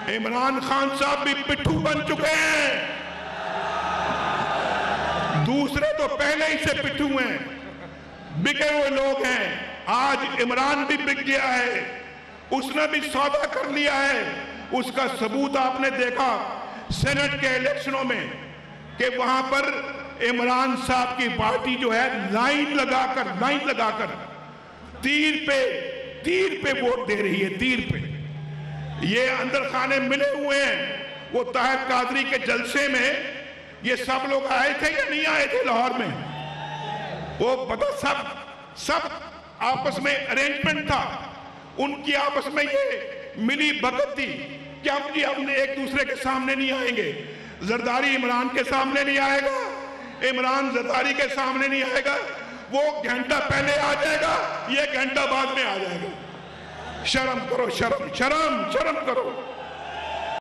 عمران خان صاحب بھی پٹھو بن چکے ہیں، دوسرے تو پہلے ہی سے پٹھو ہیں، بکے ہوئے لوگ ہیں۔ آج عمران بھی بک گیا ہے، اس نے بھی سودا کر لیا ہے۔ اس کا ثبوت آپ نے دیکھا سینٹ کے الیکشنوں میں کہ وہاں پر عمران صاحب کی پارٹی جو ہے لائن لگا کر تیر پہ ووٹ دے رہی ہے، تیر پہ۔ یہ اندر خانے ملے ہوئے ہیں، وہ طاہر قادری کے جلسے میں یہ سب لوگ آئے تھے یا نہیں آئے تھے لاہور میں؟ وہ پتہ سب آپس میں ارینجمنٹ تھا، ان کی آپس میں یہ ملی بھگت تھی کہ ہم نے ایک دوسرے کے سامنے نہیں آئیں گے۔ زرداری عمران کے سامنے نہیں آئے گا، عمران زرداری کے سامنے نہیں آئے گا، وہ گھنٹہ پہلے آ جائے گا، یہ گھنٹہ بعد میں آ جائے گا۔ شرم کرو، شرم کرو۔